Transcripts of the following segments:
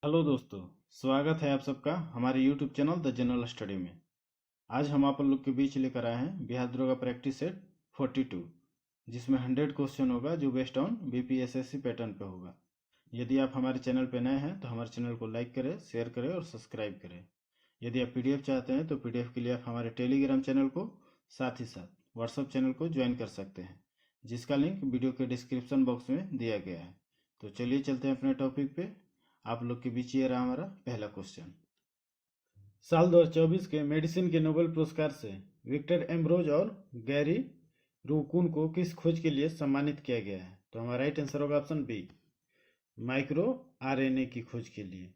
Hello दोस्तों, स्वागत है आप सबका हमारे YouTube channel the general study में। आज हम आप लोग के बीच लेकर आए हैं बिहार दरोगा प्रैक्टिस सेट 42, जिसमें 100 क्वेश्चन होगा जो बेस्ड ऑन बीपीएसएससी पैटर्न पे होगा। यदि आप हमारे चैनल पे नए हैं तो हमारे चैनल को लाइक करें, शेयर करें और सब्सक्राइब करें। यदि आप पीडीएफ चाहते हैं तो पीडीएफ के लिए आप हमारे टेलीग्राम चैनल को, साथ ही साथ व्हाट्सएप चैनल को ज्वाइन कर सकते हैं, जिसका लिंक वीडियो के डिस्क्रिप्शन बॉक्स में दिया गया है। तो चलिए चलते हैं अपने टॉपिक पे। आप लोग के बीच ये रहा हमारा पहला क्वेश्चन। साल 2024 के मेडिसिन के नोबेल पुरस्कार से विक्टर एम्ब्रोज और गैरी रूकुन को किस खोज के लिए सम्मानित किया गया है? तो हमारा राइट आंसर होगा ऑप्शन बी, माइक्रो आरएनए की खोज के लिए।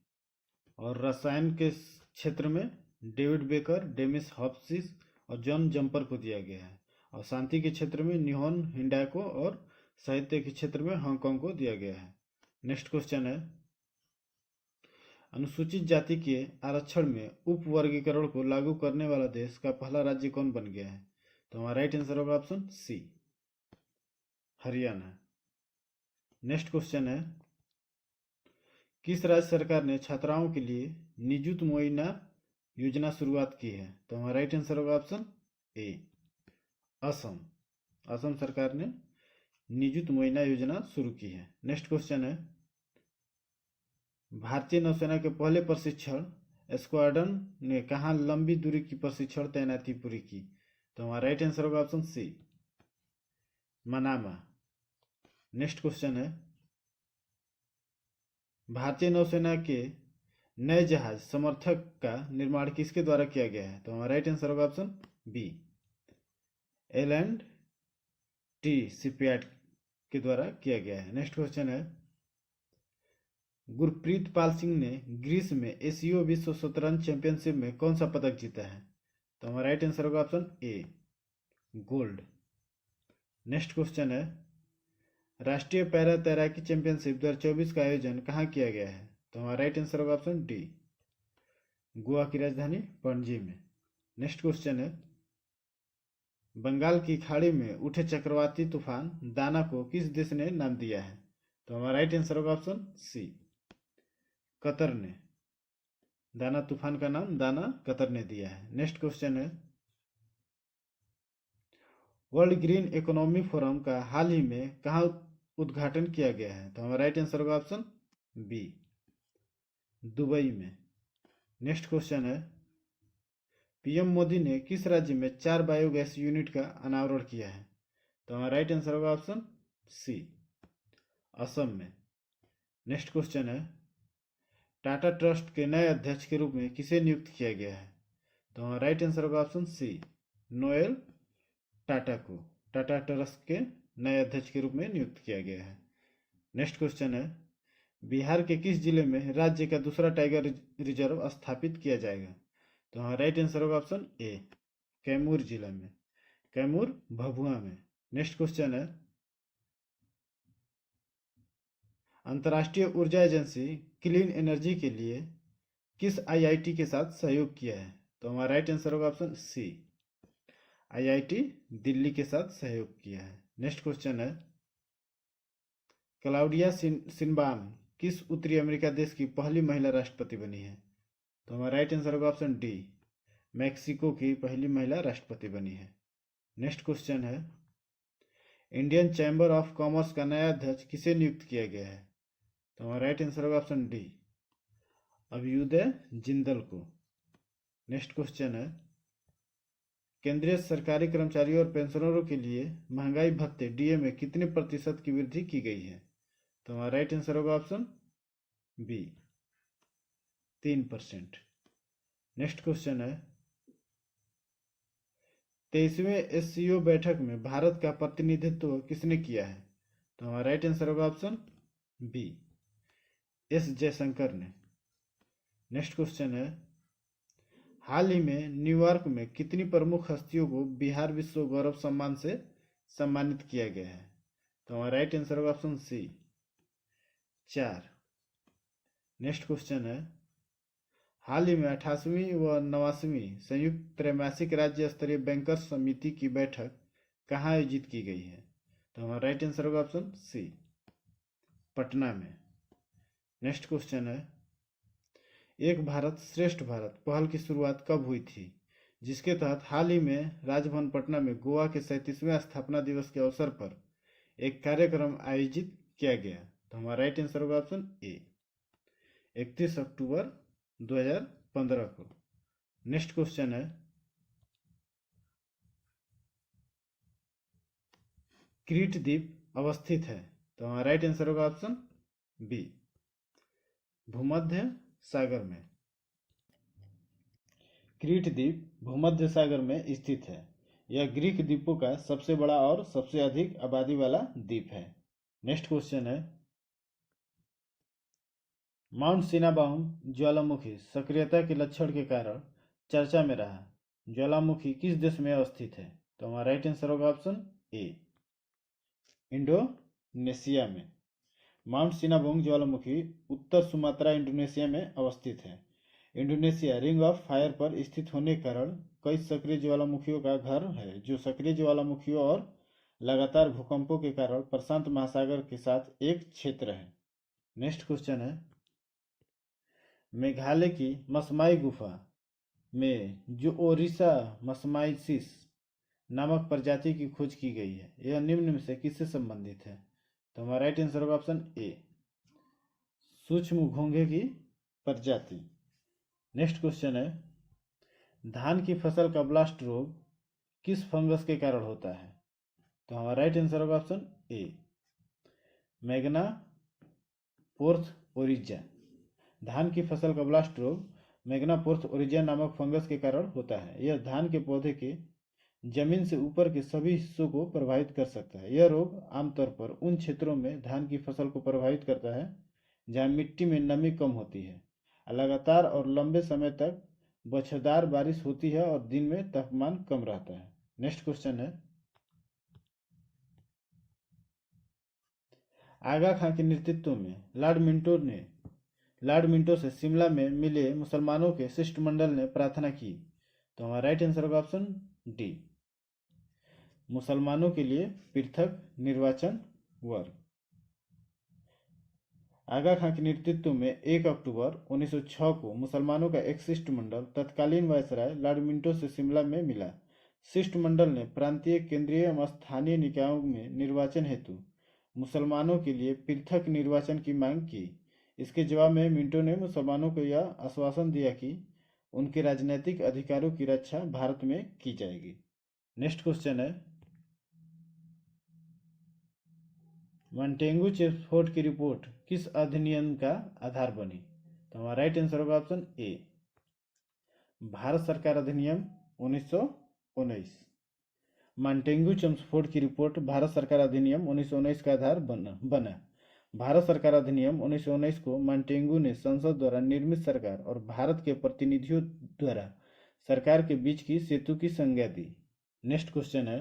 और रसायन के क्षेत्र में डेविड बेकर, डेमिस हॉप्सिस और जॉन जंपर को दिया गया है। और शांति के क्षेत्र में निहोन हिंडाको और साहित्य के क्षेत्र में हांगकांग को दिया गया है। नेक्स्ट क्वेश्चन है, अनुसूचित जाति के आरक्षण में उप वर्गीकरण को लागू करने वाला देश का पहला राज्य कौन बन गया है? तो हमारा राइट आंसर होगा option C, Haryana. Next question है, किस राज्य सरकार ने छात्राओं के लिए निजुत मुआयना योजना शुरुआत की है? तो हमारा राइट आंसर होगा ऑप्शन ए, असम। असम सरकार ने निजुत मुआयना योजना शुरू की है। नेक्स्ट क्वेश्चन है, भारतीय नौसेना के पहले प्रशिक्षण स्क्वाड्रन ने कहाँ लंबी दूरी की प्रशिक्षण तैनाती पूरी की? तो हमारा राइट आंसर होगा option C, Manama. Next question है, भारतीय नौसेना के नए जहाज समर्थक का निर्माण किसके द्वारा किया गया है? तो हमारा राइट आंसर होगा option B, L and T shipyard के द्वारा किया गया है। नेक्स्ट क्वेश्चन है, गुरप्रीत पाल सिंह ने ग्रीस में एशियो विश्व शतरंज चैंपियनशिप में कौन सा पदक जीता है? तो हमारा राइट आंसर होगा option A, gold. Next question है, राष्ट्रीय पैरा तैराकी चैंपियनशिप 2024 का आयोजन कहाँ किया गया है? तो हमारा राइट आंसर होगा ऑप्शन डी, गोवा की राजधानी पणजी में। नेक्स्ट क्वेश्चन है, बंगाल की खाड़ी में उठे चक्रवाती तूफान दाना को किस देश ने नाम दिया है? तो हमारा राइट आंसर होगा ऑप्शन सी, कतर ने। दाना तूफान का नाम दाना कतर ने दिया है। नेक्स्ट क्वेश्चन है, वर्ल्ड ग्रीन इकोनॉमी फोरम का हाल ही में कहाँ उद्घाटन किया गया है? तो हमारा राइट आंसर होगा ऑप्शन बी, दुबई में। नेक्स्ट क्वेश्चन है, पीएम मोदी ने किस राज्य में 4 बायोगैस यूनिट का अनावरण किया है? तो हमारा राइट आंसर होगा ऑप्शन सी, असम में। नेक्स्ट क्वेश्चन है, टाटा ट्रस्ट के नए अध्यक्ष के रूप में किसे नियुक्त किया गया है? तो हमारा राइट आंसर होगा ऑप्शन सी, नोएल टाटा को टाटा ट्रस्ट के नए अध्यक्ष के रूप में नियुक्त किया गया है। नेक्स्ट क्वेश्चन है, बिहार के किस जिले में राज्य का दूसरा टाइगर रिजर्व स्थापित किया जाएगा? तो हमारा राइट आंसर होगा ऑप्शन ए, कैमूर जिला में, कैमूर भभुआ में। नेक्स्ट क्वेश्चन है, अंतर्राष्ट्रीय ऊर्जा एजेंसी क्लीन एनर्जी के लिए किस आईआईटी के साथ सहयोग किया है? तो हमारा राइट आंसर होगा ऑप्शन सी, आईआईटी दिल्ली के साथ सहयोग किया है। नेक्स्ट क्वेश्चन है, क्लाउडिया सिनबाम किस उत्तरी अमेरिका देश की पहली महिला राष्ट्रपति बनी है? तो हमारा राइट आंसर होगा ऑप्शन डी, मैक्सिको की पहली महिला राष्ट्रपति बनी है। नेक्स्ट क्वेश्चन है, इंडियन चैम्बर ऑफ कॉमर्स का नया अध्यक्ष किसे नियुक्त किया गया है? तो हमारा राइट आंसर होगा ऑप्शन डी, अभ्युदय जिंदल को। नेक्स्ट क्वेश्चन है, केंद्रीय सरकारी कर्मचारियों और पेंशनरों के लिए महंगाई भत्ते डीए में कितने प्रतिशत की वृद्धि की गई है? तो हमारा राइट आंसर होगा ऑप्शन बी, 3%। नेक्स्ट क्वेश्चन है, 23वें एससीओ बैठक में भारत का प्रतिनिधित्व किसने किया है? तो हमारा राइट आंसर होगा ऑप्शन बी, एस जयशंकर ने। नेक्स्ट क्वेश्चन है, हाल ही में न्यूयॉर्क में कितनी प्रमुख हस्तियों को बिहार विश्व गौरव सम्मान से सम्मानित किया गया है? तो हमारा राइट आंसर होगा ऑप्शन सी, 4। नेक्स्ट क्वेश्चन है, हाल ही में 88वीं व 89वीं संयुक्त त्रैमासिक राज्य स्तरीय बैंकर्स समिति की बैठक कहाँ आयोजित की गई है? तो हमारा राइट आंसर होगा ऑप्शन सी, पटना में। नेक्स्ट क्वेश्चन है, एक भारत श्रेष्ठ भारत पहल की शुरुआत कब हुई थी, जिसके तहत हाल ही में राजभवन पटना में गोवा के 37वें स्थापना दिवस के अवसर पर एक कार्यक्रम आयोजित किया गया? तो हमारा राइट आंसर होगा ऑप्शन ए, 31 अक्टूबर 2015 को। नेक्स्ट क्वेश्चन है, क्रीट द्वीप अवस्थित है? तो हमारा राइट आंसर होगा ऑप्शन बी, भूमध्य सागर में। क्रीट द्वीप भूमध्य सागर में स्थित है। यह ग्रीक द्वीपों का सबसे बड़ा और सबसे अधिक आबादी वाला द्वीप है। नेक्स्ट क्वेश्चन है, माउंट सिनाबाउम ज्वालामुखी सक्रियता के लक्षण के कारण चर्चा में रहा। ज्वालामुखी किस देश में अवस्थित है? तो हमारा राइट आंसर होगा ऑप्शन ए, इंडोनेशिया में। माउंट सिनाबोंग ज्वालामुखी उत्तर सुमात्रा इंडोनेशिया में अवस्थित है। इंडोनेशिया रिंग ऑफ फायर पर स्थित होने के कारण कई सक्रिय ज्वालामुखियों का घर है, जो सक्रिय ज्वालामुखियों और लगातार भूकंपों के कारण प्रशांत महासागर के साथ एक क्षेत्र है। नेक्स्ट क्वेश्चन है, मेघालय की मसमाई गुफा में जो ओरिसा मसमाइसिस नामक प्रजाति की खोज की गई है, यह निम्न में से किससे संबंधित है? तो हमारा राइट आंसर होगा ऑप्शन ए, सूक्ष्म घोंघे की प्रजाति। नेक्स्ट क्वेश्चन है, धान की फसल का ब्लास्ट रोग किस फंगस के कारण होता है? तो हमारा राइट आंसर होगा ऑप्शन ए, मैग्ना पोर्थ ओरिजा। धान की फसल का ब्लास्ट रोग मैग्ना पोर्थ ओरिजा नामक फंगस के कारण होता है। यह धान के पौधे के जमीन से ऊपर के सभी हिस्सों को प्रभावित कर सकता है। यह रोग आमतौर पर उन क्षेत्रों में धान की फसल को प्रभावित करता है जहां मिट्टी में नमी कम होती है, लगातार और लंबे समय तक बौछारदार बारिश होती है और दिन में तापमान कम रहता है। नेक्स्ट क्वेश्चन है, आगा खां के नेतृत्व में लॉर्ड मिंटो से शिमला में मिले मुसलमानों के शिष्टमंडल ने प्रार्थना की। तो हमारा राइट आंसर होगा ऑप्शन डी, मुसलमानों के लिए पृथक निर्वाचन वर्ग। आगा खां के नेतृत्व में 1 अक्टूबर 1906 को मुसलमानों का एक शिष्टमंडल तत्कालीन वायसराय लॉर्ड मिंटो से शिमला में मिला। शिष्टमंडल ने प्रांतीय, केंद्रीय एवं स्थानीय निकायों में निर्वाचन हेतु मुसलमानों के लिए पृथक निर्वाचन की मांग की। इसके जवाब में मिंटो ने मुसलमानों को यह आश्वासन दिया कि उनके राजनीतिक अधिकारों की रक्षा भारत में की जाएगी। नेक्स्ट क्वेश्चन है, मॉन्टेगू चेम्सफोर्ड की रिपोर्ट किस अधिनियम का आधार बनी? तो हमारा राइट आंसर होगा ऑप्शन ए, भारत सरकार अधिनियम 1919। मॉन्टेगू चेम्सफोर्ड की रिपोर्ट भारत सरकार अधिनियम 1919 का आधार बना। भारत सरकार अधिनियम 1919 को मॉन्टेगू ने संसद द्वारा निर्मित सरकार और भारत के प्रतिनिधियों द्वारा सरकार के बीच की सेतु की संज्ञा दी। नेक्स्ट क्वेश्चन है,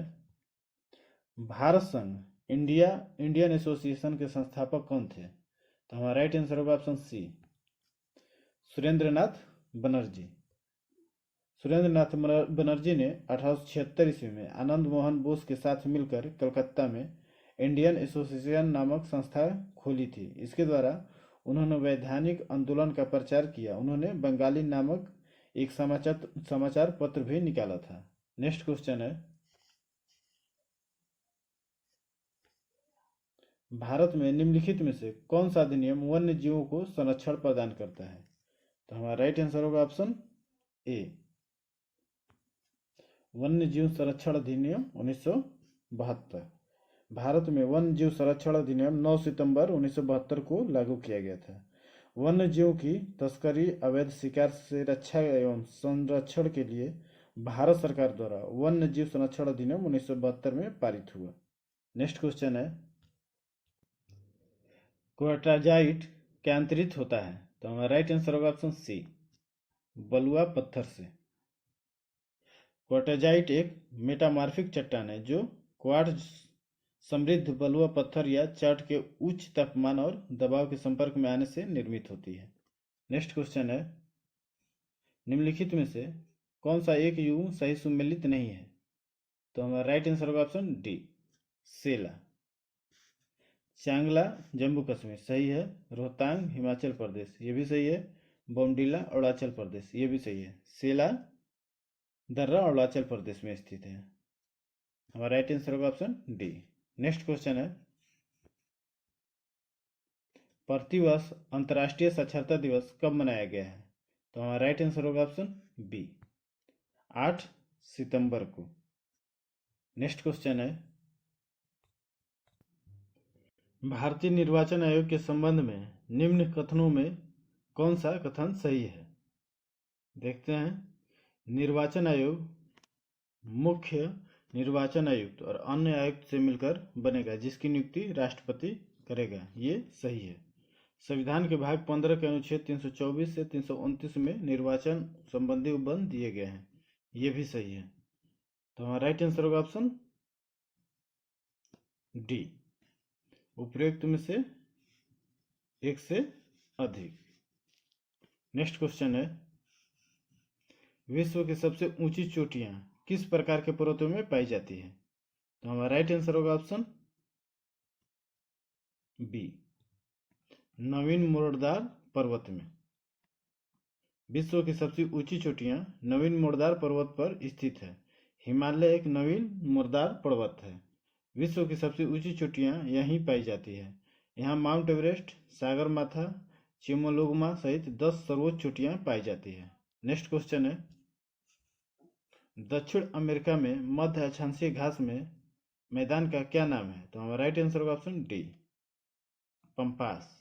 भारत संघ इंडियन एसोसिएशन के संस्थापक कौन थे? तो हमारा राइट आंसर होगा ऑप्शन सी, सुरेंद्रनाथ बनर्जी। सुरेंद्रनाथ बनर्जी ने 1876 ईस्वी में आनंद मोहन बोस के साथ मिलकर कलकत्ता में इंडियन एसोसिएशन नामक संस्था खोली थी। इसके द्वारा उन्होंने वैधानिक आंदोलन का प्रचार किया। उन्होंने बंगाली नामक एक समाचार पत्र भी निकाला था। नेक्स्ट क्वेश्चन है, भारत में निम्नलिखित में से कौन सा अधिनियम वन्य जीवों को संरक्षण प्रदान करता है? तो हमारा राइट आंसर होगा ऑप्शन ए, वन्य जीव संरक्षण अधिनियम 1972। भारत में वन्य जीव संरक्षण अधिनियम 9 सितंबर 1972 को लागू किया गया था। वन्य जीवों की तस्करी, अवैध शिकार से रक्षा एवं संरक्षण के लिए भारत सरकार द्वारा वन्य जीव संरक्षण अधिनियम 1972 में पारित हुआ। नेक्स्ट क्वेश्चन है, क्वार्टाजाइट क्या अंतरित होता है? तो हमारा राइट आंसर होगा ऑप्शन सी, बलुआ पत्थर से। क्वार्टाजाइट एक मेटामॉर्फिक चट्टान है जो क्वार्ट्ज समृद्ध बलुआ पत्थर या चट के उच्च तापमान और दबाव के संपर्क में आने से निर्मित होती है। नेक्स्ट क्वेश्चन है, निम्नलिखित में से कौन सा एक युग्म सही सुमेलित नहीं है? तो हमारा राइट आंसर होगा ऑप्शन डी, सेला। चांगला जम्मू कश्मीर सही है, रोहतांग हिमाचल प्रदेश ये भी सही है, बोमडीला अरुणाचल प्रदेश, ये भी सही है। सेला दर्रा अरुणाचल प्रदेश में स्थित है। हमारा राइट आंसर होगा ऑप्शन डी। नेक्स्ट क्वेश्चन है, प्रतिवर्ष अंतर्राष्ट्रीय साक्षरता दिवस कब मनाया गया है? तो हमारा राइट आंसर होगा ऑप्शन बी, 8 सितंबर को। नेक्स्ट क्वेश्चन है, भारतीय निर्वाचन आयोग के संबंध में निम्न कथनों में कौन सा कथन सही है? देखते हैं। निर्वाचन आयोग मुख्य निर्वाचन आयुक्त और अन्य आयुक्त से मिलकर बनेगा, जिसकी नियुक्ति राष्ट्रपति करेगा, ये सही है। संविधान के भाग 15 के अनुच्छेद 324 से 329 में निर्वाचन संबंधी उपबंध दिए गए हैं, ये भी सही है। तो हमारा राइट आंसर होगा ऑप्शन डी, उपयुक्त में से एक से अधिक। नेक्स्ट क्वेश्चन है, विश्व की सबसे ऊंची चोटियां किस प्रकार के पर्वतों में पाई जाती है? तो हमारा राइट आंसर होगा ऑप्शन बी, नवीन मोड़दार पर्वत में। विश्व की सबसे ऊंची चोटियां नवीन मोड़दार पर्वत पर स्थित है। हिमालय एक नवीन मोड़दार पर्वत है। विश्व की सबसे ऊंची चोटियां यहीं पाई जाती है। यहाँ माउंट एवरेस्ट, सागरमाथा, चिमोलोगमा सहित 10 सर्वोच्च चोटियां पाई जाती है। नेक्स्ट क्वेश्चन है, दक्षिण अमेरिका में मध्य अक्षांशीय घास में मैदान का क्या नाम है? तो हमारा राइट आंसर होगा ऑप्शन डी, पंपास।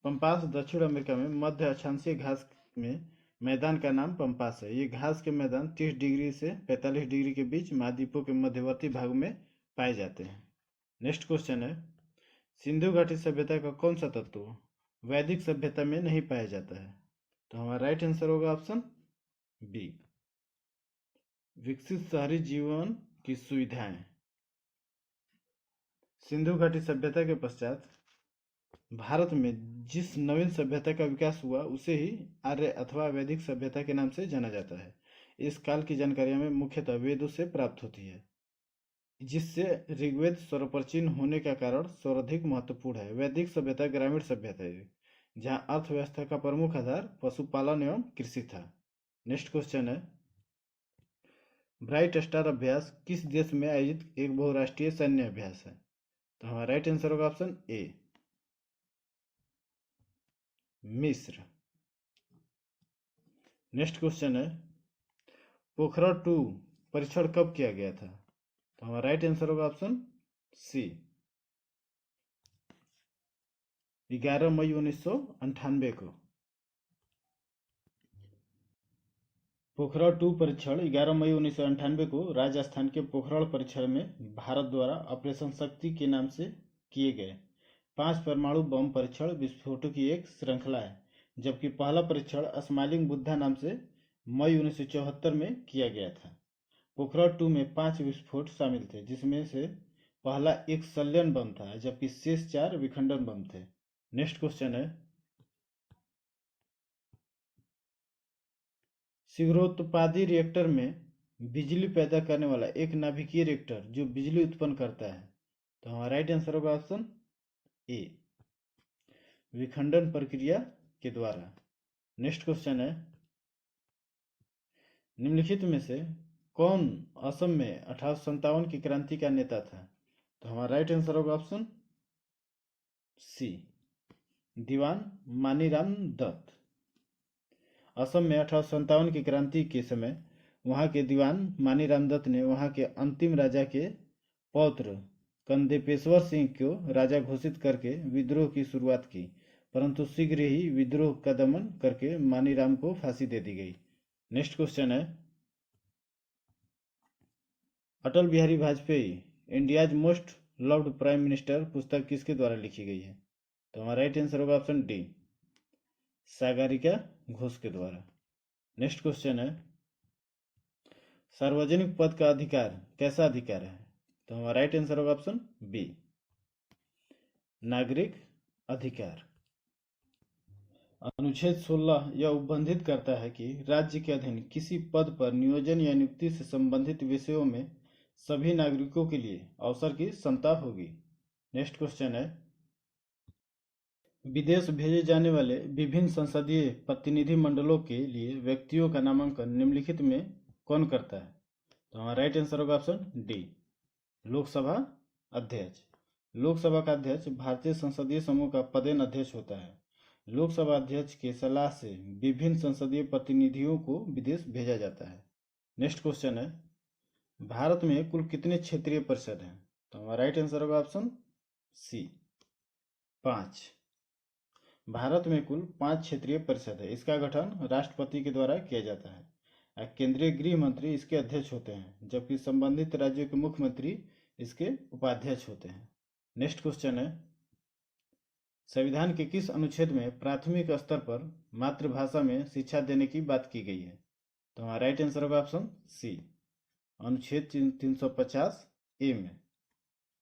पंपास दक्षिण अमेरिका में मध्य अक्षांशीय घास में मैदान का नाम पंपास है। ये घास के मैदान 30 डिग्री से 45 डिग्री के बीच महाद्वीपों के मध्यवर्ती भाग में पाए जाते हैं। नेक्स्ट क्वेश्चन है, सिंधु घाटी सभ्यता का कौन सा तत्व वैदिक सभ्यता में नहीं पाया जाता है? तो हमारा राइट आंसर होगा ऑप्शन बी, विकसित शहरी जीवन की सुविधाएं। सिंधु घाटी सभ्यता के पश्चात भारत में जिस नवीन सभ्यता का विकास हुआ उसे ही आर्य अथवा वैदिक सभ्यता के नाम से जाना जाता है। इस काल की जानकारी हमें मुख्यतः वेदों से प्राप्त होती है, जिससे ऋग्वेद स्वरपरचीन होने का कारण सर्वाधिक महत्वपूर्ण है। वैदिक सभ्यता ग्रामीण सभ्यता है, जहाँ अर्थव्यवस्था का प्रमुख आधार पशुपालन एवं कृषि था। नेक्स्ट क्वेश्चन है, ब्राइट स्टार अभ्यास किस देश में आयोजित एक बहुराष्ट्रीय सैन्य अभ्यास है? तो हमारा राइट आंसर होगा ऑप्शन ए, मिस्र। नेक्स्ट क्वेश्चन है, पोखरण 2 परीक्षण कब किया गया था? तो हमारा राइट आंसर होगा ऑप्शन सी, 11 मई 1998 को। पोखरण 2 परीक्षण 11 मई 1998 को राजस्थान के पोखरण परीक्षण में भारत द्वारा ऑपरेशन शक्ति के नाम से किए गए 5 परमाणु बम परीक्षण विस्फोटों की एक श्रृंखला है, जबकि पहला परीक्षण स्माइलिंग बुद्धा नाम से मई 1974 में किया गया था। पोखरण 2 में 5 विस्फोट शामिल थे, जिसमें से पहला एक संलयन बम था, जबकि शेष 4 विखंडन बम थे। नेक्स्ट क्वेश्चन है, शीघ्रोत्पादी रिएक्टर में बिजली पैदा करने वाला एक नाभिकीय रिएक्टर जो बिजली उत्पन्न करता है। तो हमारा राइट आंसर होगा ऑप्शन ए, विखंडन प्रक्रिया के द्वारा। नेक्स्ट क्वेश्चन है, निम्नलिखित में से कौन असम में 1857 की क्रांति का नेता था? तो हमारा राइट आंसर होगा ऑप्शन सी, दीवान मानीराम दत्त। असम में 1857 की क्रांति के समय वहां के दीवान मानीराम दत्त ने वहां के अंतिम राजा के पौत्र कंदेपेश्वर सिंह को राजा घोषित करके विद्रोह की शुरुआत की, परंतु शीघ्र ही विद्रोह का दमन करके मानीराम को फांसी दे दी गई। नेक्स्ट क्वेश्चन है, Atal Bihari Vajpayee India's most loved prime minister पुस्तक किसके द्वारा लिखी गई है? तो हमारा राइट आंसर होगा ऑप्शन डी, सागरिका घोष के द्वारा। नेक्स्ट क्वेश्चन है, सार्वजनिक पद का अधिकार कैसा अधिकार है? तो हमारा राइट आंसर होगा ऑप्शन बी, नागरिक अधिकार। अनुच्छेद 16 यह उपबंधित करता है कि राज्य के अधीन किसी पद पर नियोजन या नियुक्ति से संबंधित विषयों में सभी नागरिकों के लिए अवसर की समता होगी। नेक्स्ट क्वेश्चन है, विदेश भेजे जाने वाले विभिन्न संसदीय प्रतिनिधि मंडलों के लिए व्यक्तियों का नामांकन निम्नलिखित में कौन करता है? तो हमारा राइट आंसर होगा ऑप्शन डी, लोकसभा अध्यक्ष। लोकसभा का अध्यक्ष भारतीय संसदीय समूह का पदेन अध्यक्ष होता है। लोकसभा अध्यक्ष की सलाह से विभिन्न संसदीय प्रतिनिधियों को विदेश भेजा जाता है। नेक्स्ट क्वेश्चन है, भारत में कुल कितने क्षेत्रीय परिषद हैं? तो हमारा राइट आंसर होगा ऑप्शन सी, 5। भारत में कुल 5 क्षेत्रीय परिषद है। इसका गठन राष्ट्रपति के द्वारा किया जाता है। केंद्रीय गृह मंत्री इसके अध्यक्ष होते हैं, जबकि संबंधित राज्यों के मुख्यमंत्री इसके उपाध्यक्ष होते हैं। नेक्स्ट क्वेश्चन है, संविधान के किस अनुच्छेद में प्राथमिक स्तर पर मातृभाषा में शिक्षा देने की बात की गई है? तो हमारा राइट आंसर होगा ऑप्शन सी, अनुच्छेद 350A में।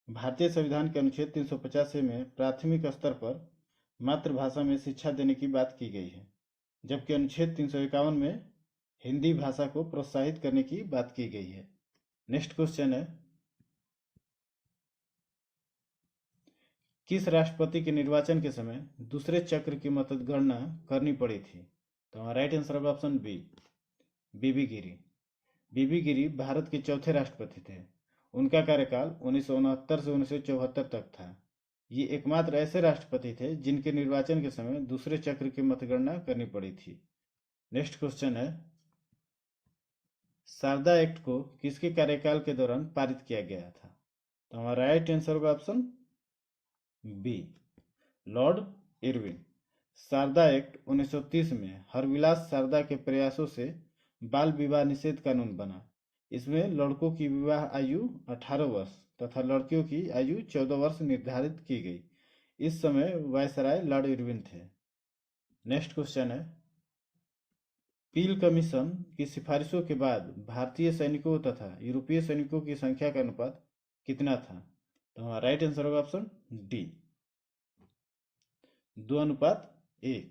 भारतीय संविधान के अनुच्छेद 350A में प्राथमिक स्तर पर मातृभाषा में शिक्षा देने की बात की गई है, जबकि अनुच्छेद 351 में हिंदी भाषा को प्रोत्साहित करने की बात की गई है। नेक्स्ट क्वेश्चन है, किस राष्ट्रपति के निर्वाचन के समय दूसरे चक्र की मतगणना करनी पड़ी थी? तो हमारा राइट आंसर होगा ऑप्शन बी, बीबी गिरी। बीबी गिरी भारत के चौथे राष्ट्रपति थे। उनका कार्यकाल 1969 से 1974 तक था। ये एकमात्र ऐसे राष्ट्रपति थे जिनके निर्वाचन के समय दूसरे चक्र की मतगणना करनी पड़ी थी। नेक्स्ट क्वेश्चन है, शारदा एक्ट को किसके कार्यकाल के दौरान पारित किया गया था? तो हमारा राइट आंसर होगा option B, Lord Irwin. Sharda act 1930 में हरविलास शारदा के प्रयासों से बाल विवाह निषेध कानून बना। इसमें लड़कों की विवाह आयु 18 वर्ष तथा लड़कियों की आयु 14 वर्ष निर्धारित की गई। इस समय वायसराय लॉर्ड इरविन थे। नेक्स्ट क्वेश्चन है, पील कमीशन की सिफारिशों के बाद भारतीय सैनिकों तथा यूरोपीय सैनिकों की संख्या का अनुपात कितना था? तो हमारा राइट आंसर होगा ऑप्शन डी, 2:1।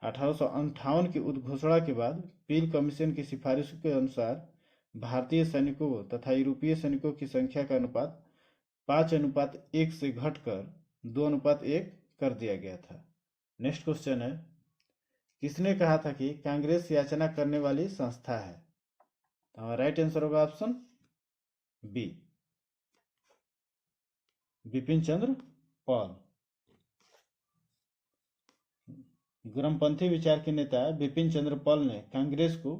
1858 की उद्घोषणा के बाद पील कमीशन की सिफारिशों के अनुसार भारतीय सैनिकों तथा यूरोपीय सैनिकों की संख्या का अनुपात 5:1 से घटकर 2:1 कर दिया गया था। नेक्स्ट क्वेश्चन है, किसने कहा था कि कांग्रेस याचना करने वाली संस्था है? तो हमारा राइट आंसर होगा option B, Bipin Chandra Paul. ग्रमपंथी विचार के नेता बिपिन चंद्र पॉल ने कांग्रेस को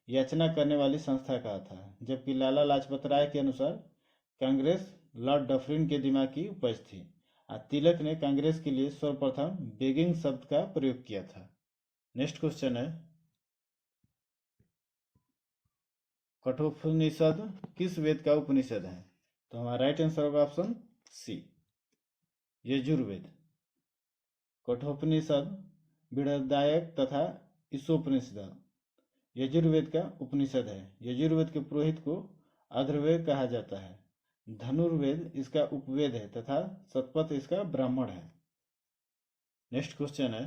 याचना करने वाली संस्था कहा था, जबकि लाला लाजपत राय के अनुसार कांग्रेस लॉर्ड डफरिन के दिमाग की उपज थी। तिलक ने कांग्रेस के लिए सर्वप्रथम बेगिंग शब्द का प्रयोग किया था। नेक्स्ट क्वेश्चन है, कठोपनिषद किस वेद का उपनिषद है? तो हमारा राइट आंसर होगा ऑप्शन सी, यजुर्वेद। कठोपनिषद बृहदारण्यक तथा ईशोपनिषद यजुर्वेद का उपनिषद है। यजुर्वेद के पुरोहित को अधर्वेद कहा जाता है। धनुर्वेद इसका उपवेद है तथा शतपथ इसका ब्राह्मण है। नेक्स्ट क्वेश्चन है,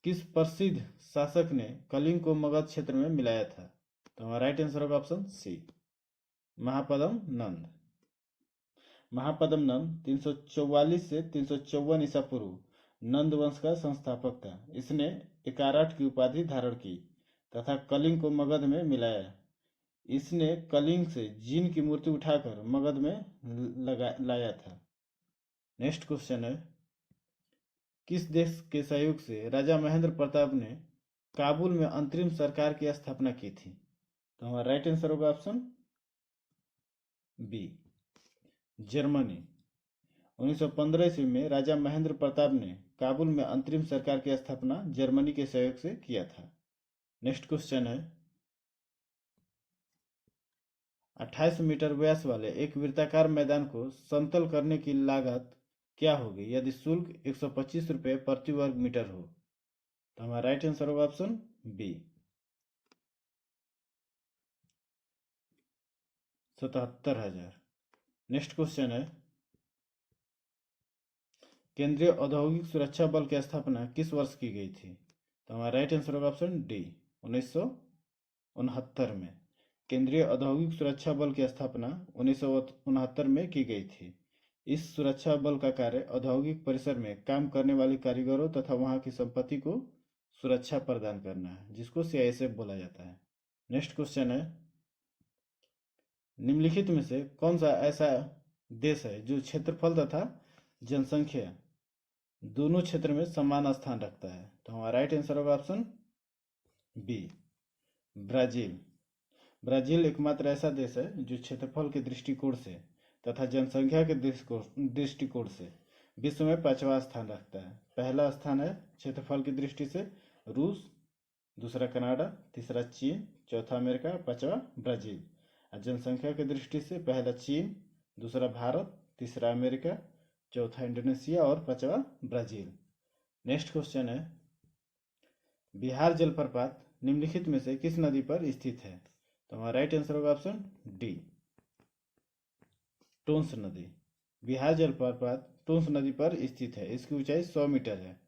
किस प्रसिद्ध शासक ने कलिंग को मगध क्षेत्र में मिलाया था? तो हमारा राइट आंसर होगा ऑप्शन सी, महापद्म नंद। महापद्म नंद 344 से 354 ईसा पूर्व नंद वंश का संस्थापक था। इसने एकाराट की उपाधि धारण की तथा कलिंग को मगध में मिलाया। इसने कलिंग से जीन की मूर्ति उठाकर मगध में लाया था। नेक्स्ट क्वेश्चन है, किस देश के सहयोग से राजा महेंद्र प्रताप ने काबुल में अंतरिम सरकार की स्थापना की थी? तो हमारा राइट आंसर होगा ऑप्शन बी, जर्मनी। 1915 ईस्वी में राजा महेंद्र प्रताप ने काबुल में अंतरिम सरकार की स्थापना जर्मनी के सहयोग से किया था। नेक्स्ट क्वेश्चन है, 28 मीटर व्यास वाले एक वृत्ताकार मैदान को समतल करने की लागत क्या होगी यदि शुल्क 125 रुपये प्रति वर्ग मीटर हो? तो हमारा राइट आंसर होगा ऑप्शन बी, 77,000। नेक्स्ट क्वेश्चन है, केंद्रीय औद्योगिक सुरक्षा बल की स्थापना किस वर्ष की गई थी? तो हमारा राइट आंसर होगा ऑप्शन डी, 1969 में। केंद्रीय औद्योगिक सुरक्षा बल की स्थापना 1969 में की गई थी। इस सुरक्षा बल का कार्य औद्योगिक परिसर में काम करने वाले कारीगरों तथा वहां की संपत्ति को सुरक्षा प्रदान करना है, जिसको सीआईएसएफ बोला जाता है। नेक्स्ट क्वेश्चन है, निम्नलिखित में से कौन सा ऐसा देश है जो क्षेत्रफल तथा जनसंख्या दोनों क्षेत्र में समान स्थान रखता है? तो हमारा राइट आंसर होगा ऑप्शन बी, ब्राजील। ब्राजील एकमात्र ऐसा देश है जो क्षेत्रफल के दृष्टिकोण से तथा जनसंख्या के दृष्टिकोण से विश्व में 5वां स्थान रखता है। पहला स्थान है क्षेत्रफल की दृष्टि से रूस, दूसरा कनाडा, तीसरा चीन, चौथा अमेरिका, 5वां ब्राजील। और जनसंख्या की दृष्टि से पहला चीन, दूसरा भारत, तीसरा अमेरिका, चौथा इंडोनेशिया और 5वां ब्राजील। नेक्स्ट क्वेश्चन है, बिहार जलप्रपात निम्नलिखित में से किस नदी पर स्थित है? तो हमारा राइट आंसर होगा ऑप्शन डी, टोंस नदी। बिहार जलप्रपात टोंस नदी पर स्थित है। इसकी ऊंचाई 100 मीटर है।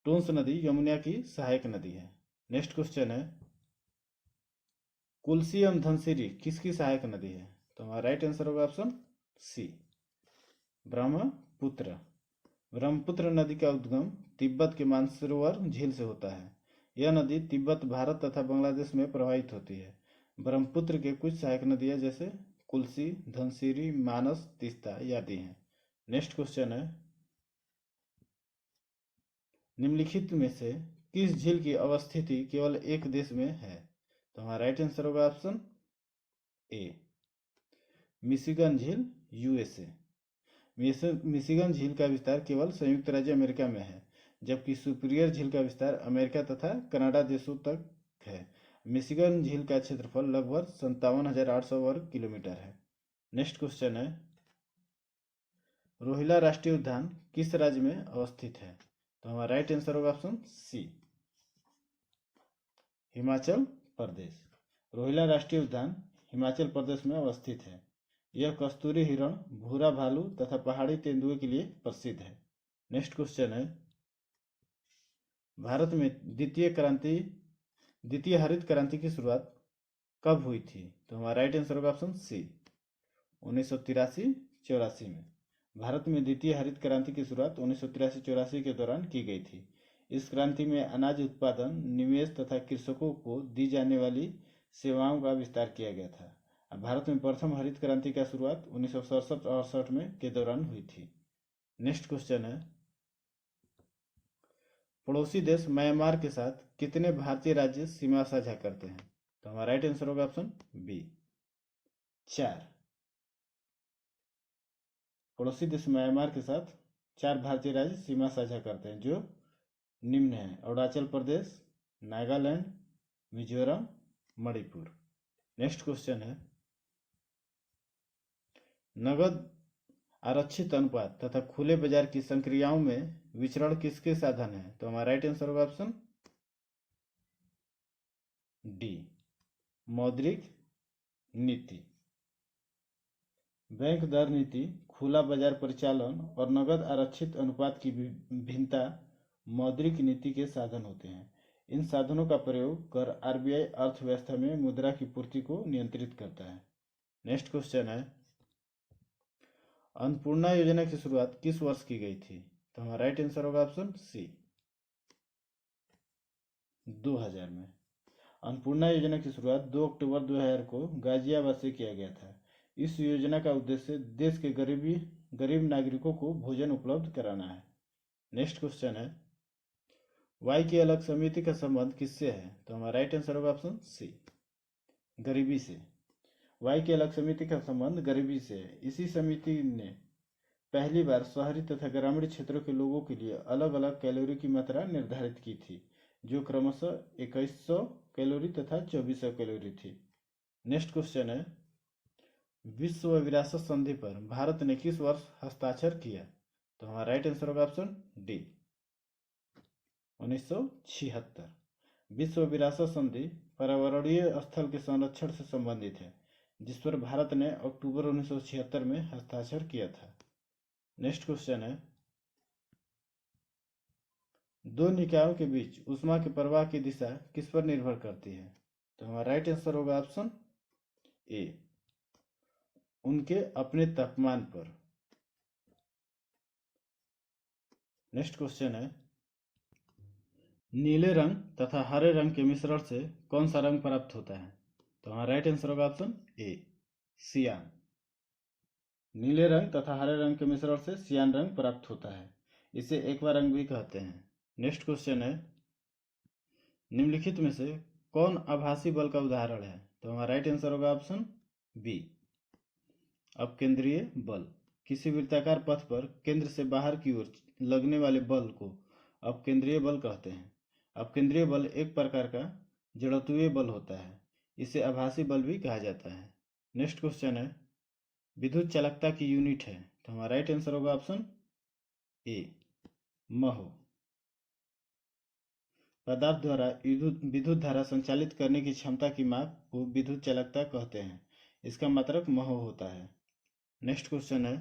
टोंस नदी यमुना की सहायक नदी है। नेक्स्ट क्वेश्चन है, कुल्सी एवं धनसिरी किसकी सहायक नदी है? तो हमारा राइट आंसर होगा ऑप्शन सी, ब्रह्मपुत्र। ब्रह्मपुत्र नदी का उद्गम तिब्बत के मानसरोवर झील से होता है। यह नदी तिब्बत, भारत तथा बांग्लादेश में प्रवाहित होती है। ब्रह्मपुत्र के कुछ सहायक नदियां जैसे कुल्सी, धनसिरी, मानस, तीस्ता आदि हैं। नेक्स्ट क्वेश्चन है, निम्नलिखित में से किस झील की अवस्थिति केवल एक देश में है? तो हमारा राइट आंसर होगा ऑप्शन ए, मिशिगन झील, यूएसए। मिशिगन झील का विस्तार केवल संयुक्त राज्य अमेरिका में है, जबकि सुपीरियर झील का विस्तार अमेरिका तथा कनाडा देशों तक है। मिशिगन झील का क्षेत्रफल लगभग 57,800 वर्ग किलोमीटर है। नेक्स्ट क्वेश्चन है, रोहिला राष्ट्रीय उद्यान किस राज्य में अवस्थित है? तो हमारा राइट आंसर होगा ऑप्शन सी, हिमाचल प्रदेश। रोहिला राष्ट्रीय उद्यान हिमाचल प्रदेश में अवस्थित है। यह कस्तूरी हिरण, भूरा भालू तथा पहाड़ी तेंदुए के लिए प्रसिद्ध है। नेक्स्ट क्वेश्चन है, भारत में द्वितीय हरित क्रांति की शुरुआत कब हुई थी? तो हमारा राइट आंसर होगा ऑप्शन सी, 1983-84 में। भारत में द्वितीय हरित क्रांति की शुरुआत 1983-84 के दौरान की गई थी। इस क्रांति में अनाज उत्पादन, निवेश तथा कृषकों को दी जाने वाली सेवाओं का विस्तार किया गया था। भारत में प्रथम हरित क्रांति का शुरुआत 1967-68 में के दौरान हुई थी। नेक्स्ट क्वेश्चन है, पड़ोसी देश म्यांमार के साथ कितने भारतीय राज्य सीमा साझा करते हैं? तो हमारा राइट आंसर होगा ऑप्शन बी, 4। पड़ोसी देश म्यांमार के साथ 4 भारतीय राज्य सीमा साझा करते हैं, जो निम्न है: अरुणाचल प्रदेश, नागालैंड, मिजोरम, मणिपुर। नेक्स्ट क्वेश्चन है, नगद आरक्षित अनुपात तथा खुले बाजार की संक्रियाओं में विचरण किसके साधन है? तो हमारा राइट आंसर होगा ऑप्शन डी, मौद्रिक नीति। बैंक दर नीति, खुला बाजार परिचालन और नगद आरक्षित अनुपात की भिन्नता मौद्रिक नीति के साधन होते हैं। इन साधनों का प्रयोग कर आरबीआई अर्थव्यवस्था में मुद्रा की पूर्ति को नियंत्रित करता है। नेक्स्ट क्वेश्चन है, अन्नपूर्णा योजना की शुरुआत किस वर्ष की गई थी? तो हमारा राइट आंसर होगा ऑप्शन सी, 2000 में। अन्नपूर्णा योजना की शुरुआत 2 अक्टूबर 2000 को गाजियाबाद से किया गया था। इस योजना का उद्देश्य देश के गरीब नागरिकों को भोजन उपलब्ध कराना है। नेक्स्ट क्वेश्चन है, वाई की अलग समिति का संबंध किससे है? तो हमारा राइट आंसर होगा ऑप्शन सी, गरीबी से। वाई की अलग समिति का संबंध गरीबी से है। इसी समिति ने पहली बार शहरी तथा ग्रामीण क्षेत्रों के लोगों के लिए अलग अलग कैलोरी की मात्रा निर्धारित की थी, जो क्रमशः 2100 कैलोरी तथा 2400 कैलोरी थी। नेक्स्ट क्वेश्चन है, विश्व विरासत संधि पर भारत ने किस वर्ष हस्ताक्षर किया? तो हमारा राइट आंसर होगा ऑप्शन डी, 1976। विश्व विरासत संधि पर्यावरणीय स्थल के संरक्षण से संबंधित है, जिस पर भारत ने अक्टूबर 1976 में हस्ताक्षर किया था। नेक्स्ट क्वेश्चन है, दो निकायों के बीच ऊष्मा के प्रवाह की दिशा किस पर निर्भर करती है? तो हमारा राइट आंसर होगा ऑप्शन ए, उनके अपने तापमान पर। नेक्स्ट क्वेश्चन है, नीले रंग तथा हरे रंग के मिश्रण से कौन सा रंग प्राप्त होता है? तो हमारा राइट आंसर होगा ऑप्शन ए, सियान। नीले रंग तथा हरे रंग के मिश्रण से सियान रंग प्राप्त होता है, इसे एक्वा रंग भी कहते हैं। नेक्स्ट क्वेश्चन है, निम्नलिखित में से कौन आभासी बल का उदाहरण है? तो हमारा राइट आंसर होगा ऑप्शन बी, अपकेंद्रीय बल। किसी वृत्ताकार पथ पर केंद्र से बाहर की ओर लगने वाले बल को अपकेंद्रीय बल कहते हैं। अपकेंद्रीय बल एक प्रकार का जड़त्वीय बल होता है, इसे आभासी बल भी कहा जाता है। नेक्स्ट क्वेश्चन है, विद्युत चालकता की यूनिट है? तो हमारा राइट आंसर होगा ऑप्शन ए, महो। पदार्थ द्वारा विद्युत धारा संचालित करने की क्षमता की माप को विद्युत चालकता कहते हैं, इसका मात्रक महो होता है। नेक्स्ट क्वेश्चन है,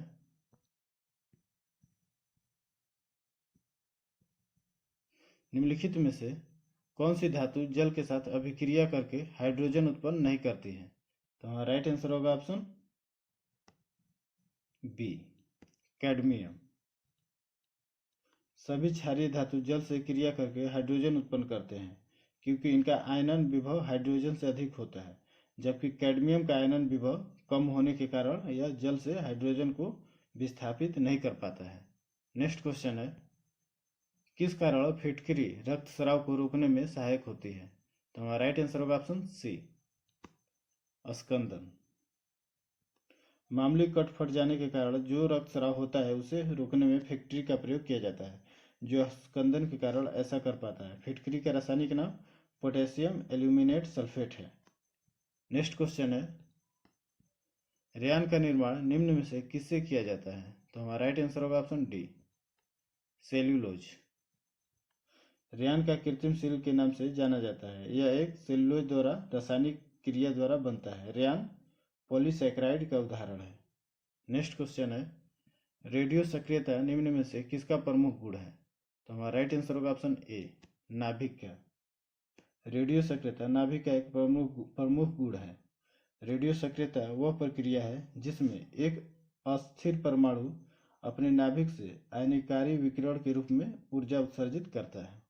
निम्नलिखित में से कौन सी धातु जल के साथ अभिक्रिया करके हाइड्रोजन उत्पन्न नहीं करती है? तो हमारा राइट आंसर होगा ऑप्शन बी, कैडमियम। सभी क्षारीय धातु जल से क्रिया करके हाइड्रोजन उत्पन्न करते हैं, क्योंकि इनका आयनन विभव हाइड्रोजन से अधिक होता है, जबकि कैडमियम का आयनन विभव कम होने के कारण यह जल से हाइड्रोजन को विस्थापित नहीं कर पाता है। नेक्स्ट क्वेश्चन है, किस कारण फिटकरी रक्तस्राव को रोकने में सहायक होती है? तो हमारा राइट आंसर होगा ऑप्शन सी, स्कंदन। मामूली कट फट जाने के कारण जो रक्तस्राव होता है उसे रोकने में फिटकरी का प्रयोग किया जाता है, जो स्कंदन के कारण ऐसा कर पाता है। फिटकरी का रासायनिक नाम पोटेशियम एल्यूमिनेट सल्फेट है। नेक्स्ट क्वेश्चन है, रेयान का निर्माण निम्न में से किससे किया जाता है? तो हमारा राइट आंसर होगा ऑप्शन डी, सेल्यूलोज। रेयान का कृत्रिम सिल्क के नाम से जाना जाता है, यह एक सेल्यूलोज द्वारा रासायनिक क्रिया द्वारा बनता है। रेयान पॉलीसैकेराइड का उदाहरण है। नेक्स्ट क्वेश्चन है, रेडियो सक्रियता निम्न में से किसका प्रमुख गुण है? तो हमारा राइट आंसर होगा ऑप्शन ए, नाभिक का। रेडियो सक्रियता नाभिक का एक प्रमुख गुण है। रेडियो सक्रियता वह प्रक्रिया है जिसमें एक अस्थिर परमाणु अपने नाभिक से आयनिकारी विकिरण के रूप में ऊर्जा उत्सर्जित करता है।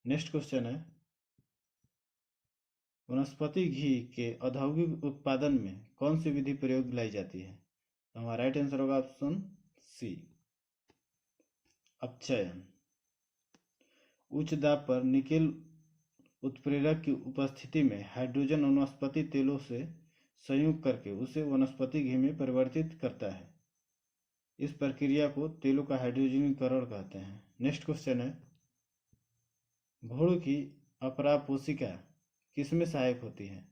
नेक्स्ट क्वेश्चन है, वनस्पति घी के औद्योगिक उत्पादन में कौन सी विधि प्रयोग लाई जाती है? तो हमारा राइट आंसर होगा ऑप्शन सी, अपचयन। उच्च दाब पर निकेल उत्प्रेरक की उपस्थिति में हाइड्रोजन वनस्पति तेलों से संयुक्त करके उसे वनस्पति घी में परिवर्तित करता है। इस प्रक्रिया को तेलों का हाइड्रोजनीकरण कहते हैं। नेक्स्ट क्वेश्चन है, भ्रूण की अपरापोषिका किसमें सहायक होती है?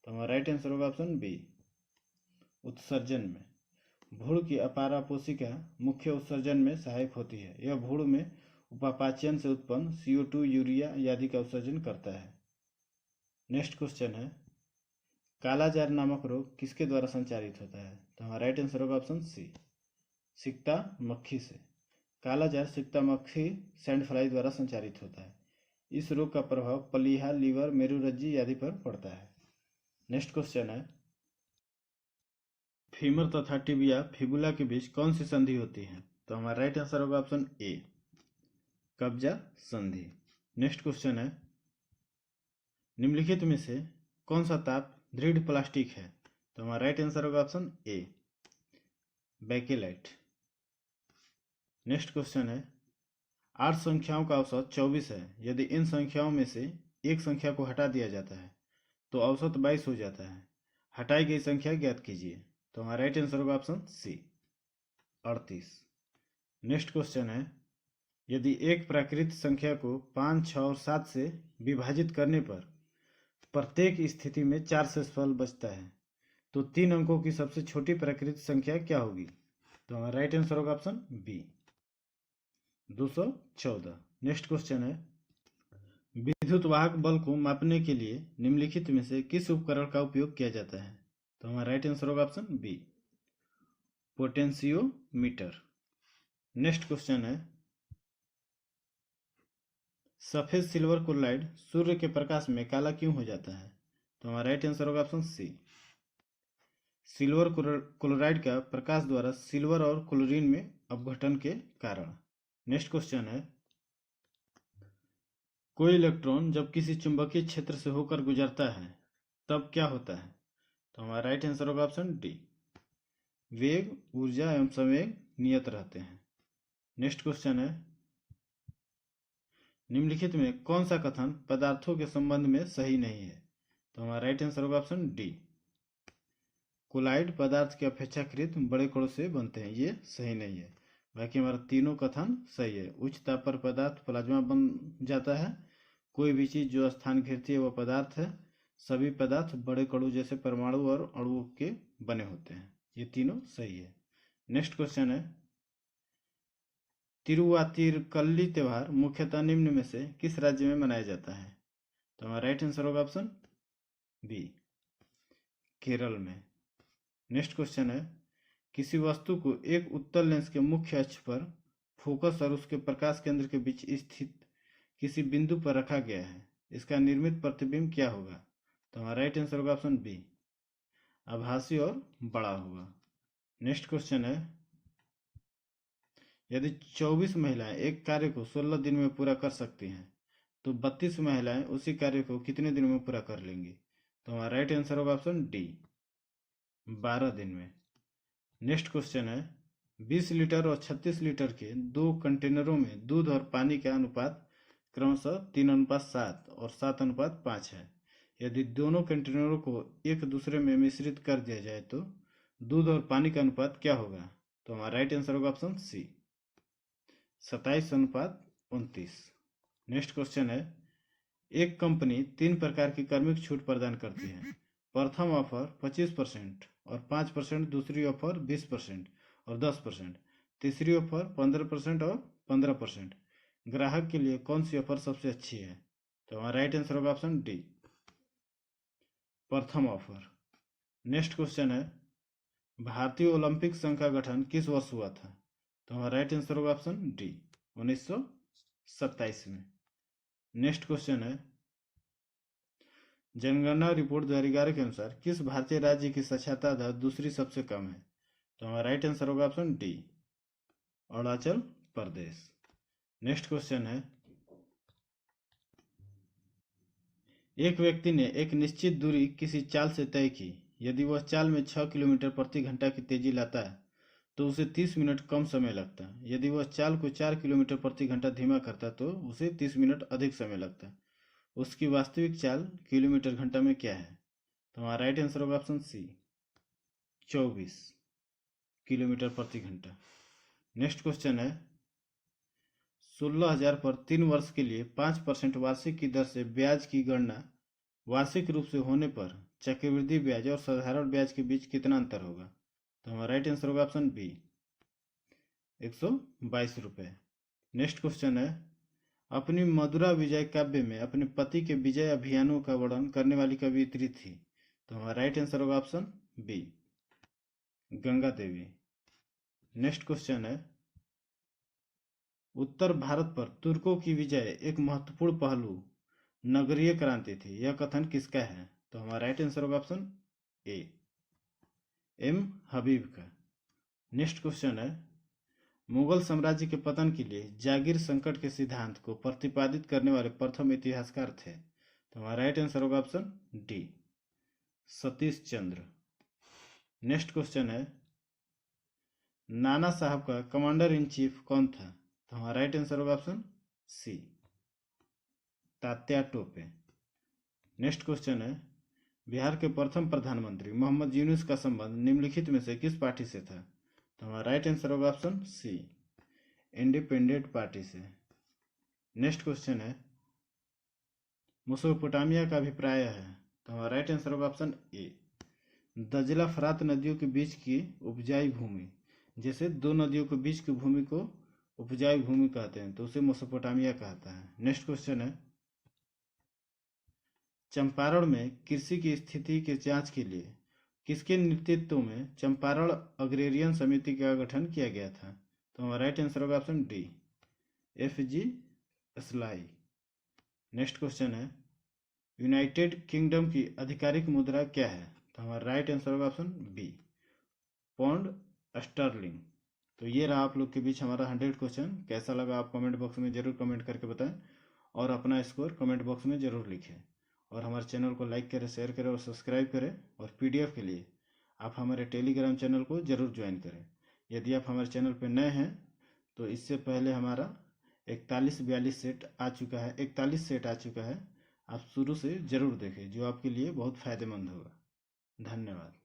तो हमारा राइट आंसर होगा ऑप्शन बी, उत्सर्जन में। भ्रूण की अपरापोषिका मुख्य उत्सर्जन में सहायक होती है। यह भ्रूण में उपापाचयन से उत्पन्न CO2, यूरिया आदि का उत्सर्जन करता है। नेक्स्ट क्वेश्चन है, कालाजार नामक रोग किसके द्वारा संचारित होता है? तो हमारा राइट आंसर होगा ऑप्शन सी, सिकता मक्खी से। कालाजार सिकता मक्खी सैंड फ्लाई द्वारा संचारित होता है। इस रोग का प्रभाव प्लीहा, लीवर, मेरुरज्जि आदि पर पड़ता है। नेक्स्ट क्वेश्चन है, फीमर तथा टिबिया फिबुला के बीच कौन सी संधि होती है? तो हमारा राइट आंसर होगा ऑप्शन ए, कब्जा संधि। नेक्स्ट क्वेश्चन है, निम्नलिखित में से कौन सा ताप दृढ़ प्लास्टिक है? तो हमारा राइट आंसर होगा option A, bakelite. Next question है, 8 संख्याओं का औसत 24 है। यदि इन संख्याओं में से एक संख्या को हटा दिया जाता है तो औसत 22 हो जाता है। हटाई गई संख्या ज्ञात कीजिए। तो हमारा राइट आंसर होगा ऑप्शन सी, 38। नेक्स्ट क्वेश्चन है, यदि एक प्राकृत संख्या को 5, 6 और 7 से विभाजित करने पर प्रत्येक स्थिति में 4 शेषफल बचता है तो 3 अंकों की सबसे छोटी प्राकृत संख्या क्या होगी? तो हमारा राइट आंसर होगा ऑप्शन बी, 214। नेक्स्ट क्वेश्चन है, विद्युत वाहक बल को मापने के लिए निम्नलिखित में से किस उपकरण का उपयोग किया जाता है? तो हमारा राइट आंसर होगा option B, potentiometer. Next question है, सफेद सिल्वर क्लोराइड सूर्य के प्रकाश में काला क्यों हो जाता है? तो हमारा राइट आंसर होगा ऑप्शन सी, सिल्वर क्लोराइड का प्रकाश द्वारा सिल्वर और क्लोरीन में अपघटन के कारण। नेक्स्ट क्वेश्चन है, कोई इलेक्ट्रॉन जब किसी चुंबकीय क्षेत्र से होकर गुजरता है तब क्या होता है? तो हमारा राइट आंसर होगा ऑप्शन डी, वेग, ऊर्जा एवं संवेग नियत रहते हैं। नेक्स्ट क्वेश्चन है, निम्नलिखित में कौन सा कथन पदार्थों के संबंध में सही नहीं है? तो हमारा राइट आंसर होगा ऑप्शन डी, कोलाइड पदार्थ के अपेक्षाकृत बड़े कणों से बनते हैं, ये सही नहीं है। बाकी हमारा तीनों कथन सही है। उच्च ताप पर पदार्थ प्लाज्मा बन जाता है, कोई भी चीज जो स्थान घेरती है वह पदार्थ है, सभी पदार्थ बड़े कणों जैसे परमाणु और अणुओं के बने होते हैं, ये तीनों सही है। नेक्स्ट क्वेश्चन है, तिरुवातिरकल्ली त्योहार मुख्यतः निम्न में से किस राज्य में मनाया जाता है? तो हमारा राइट आंसर होगा ऑप्शन बी, केरल में। नेक्स्ट क्वेश्चन है, किसी वस्तु को एक उत्तल लेंस के मुख्य अक्ष पर फोकस और उसके प्रकाश केंद्र के बीच स्थित किसी बिंदु पर रखा गया है, इसका निर्मित प्रतिबिंब क्या होगा? तो हमारा राइट आंसर होगा ऑप्शन बी, आभासी और बड़ा होगा। नेक्स्ट क्वेश्चन है, यदि 24 महिलाएं एक कार्य को 16 दिन में पूरा कर सकती हैं तो 32 महिलाएं उसी कार्य को कितने दिन में पूरा कर लेंगी? तो हमारा राइट आंसर होगा ऑप्शन डी, 12 दिन में। नेक्स्ट क्वेश्चन है, 20 लीटर और 36 लीटर के दो कंटेनरों में दूध और पानी का अनुपात क्रमशः 3:7 और 7:5 है। यदि दोनों कंटेनरों को एक दूसरे में मिश्रित कर दिया जाए तो दूध और पानी का अनुपात क्या होगा? तो हमारा राइट आंसर होगा ऑप्शन सी, 27:29। नेक्स्ट क्वेश्चन है, एक कंपनी 3 प्रकार की कार्मिक छूट प्रदान करती है। प्रथम ऑफर 25% और 5%, दूसरी ऑफर 20% और 10%, तीसरी ऑफर 15% और 15%। ग्राहक के लिए कौन सी ऑफर सबसे अच्छी है? तो हमारा राइट आंसर होगा ऑप्शन डी, प्रथम ऑफर। नेक्स्ट क्वेश्चन है, भारतीय ओलंपिक संघ का गठन किस वर्ष हुआ था? तो हमारा राइट आंसर होगा ऑप्शन डी, 1927 में। नेक्स्ट क्वेश्चन है, जनगणना रिपोर्ट 2011 के अनुसार किस भारतीय राज्य की साक्षरता दर दूसरी सबसे कम है? तो हमारा राइट आंसर होगा option D, Arunachal Pradesh. Next question है, एक व्यक्ति ने एक निश्चित दूरी किसी चाल से तय की, यदि वह चाल में 6 किलोमीटर प्रति घंटा की तेजी लाता है तो उसे 30 मिनट कम समय लगता है। यदि वह चाल को 4 किलोमीटर प्रति घंटा धीमा करता तो उसे 30 मिनट अधिक समय लगता है। उसकी वास्तविक चाल किलोमीटर घंटा में क्या है? तो हमारा राइट आंसर होगा ऑप्शन सी, 24 किलोमीटर प्रति घंटा। नेक्स्ट क्वेश्चन है, 16,000 पर 3 वर्ष के लिए 5% वार्षिक की दर से ब्याज की गणना वार्षिक रूप से होने पर चक्रवृद्धि ब्याज और साधारण ब्याज के बीच कितना अंतर होगा? तो हमारा राइट आंसर होगा ऑप्शन बी, 122 रुपये। नेक्स्ट क्वेश्चन है, अपनी मधुरा विजय काव्य में अपने पति के विजय अभियानों का वर्णन करने वाली कवियत्री थी। तो हमारा राइट आंसर होगा option B, Ganga Devi. Next question है, उत्तर भारत पर तुर्कों की विजय एक महत्वपूर्ण पहलू नगरीय क्रांति थी, यह कथन किसका है? तो हमारा राइट आंसर होगा ऑप्शन ए, एम हबीब का। नेक्स्ट क्वेश्चन है, मुगल साम्राज्य के पतन के लिए जागीर संकट के सिद्धांत को प्रतिपादित करने वाले प्रथम इतिहासकार थे। तो हमारा राइट आंसर होगा option D, Satish Chandra. Next question है, नाना साहब का कमांडर इन चीफ कौन था? तो हमारा राइट आंसर होगा option C, Tatya Tope. Next question है, बिहार के प्रथम प्रधानमंत्री मोहम्मद यूनुस का संबंध निम्नलिखित में से किस पार्टी से था? तो हमारा राइट आंसर होगा ऑप्शन सी, इंडिपेंडेंट पार्टी से। नेक्स्ट क्वेश्चन है, मेसोपोटामिया का अभिप्राय है। तो हमारा राइट आंसर होगा ऑप्शन ए, दजला फरात नदियों के बीच की उपजाऊ भूमि। जैसे दो नदियों के बीच की भूमि को उपजाऊ भूमि कहते हैं तो उसे मेसोपोटामिया कहता है। नेक्स्ट क्वेश्चन है, चंपारण में कृषि की स्थिति के जांच के लिए किसके नेतृत्व में चंपारण अग्रेरियन समिति का गठन किया गया था? तो हमारा राइट आंसर होगा option D, FG sly. Next question है, यूनाइटेड किंगडम की आधिकारिक मुद्रा क्या है? तो हमारा राइट आंसर होगा ऑप्शन बी, पाउंड स्टर्लिंग। तो ये रहा आप लोग के बीच हमारा 100 क्वेश्चन। कैसा लगा आप कमेंट बॉक्स में ज़रूर कमेंट करके बताएं और अपना स्कोर कमेंट बॉक्स में ज़रूर लिखें। और हमारे चैनल को लाइक करें, शेयर करें और सब्सक्राइब करें। और PDF के लिए आप हमारे टेलीग्राम चैनल को ज़रूर ज्वाइन करें। यदि आप हमारे चैनल पर नए हैं तो इससे पहले हमारा 41-42 सेट आ चुका है, 41 सेट आ चुका है। आप शुरू से ज़रूर देखें, जो आपके लिए बहुत फ़ायदेमंद होगा। धन्यवाद।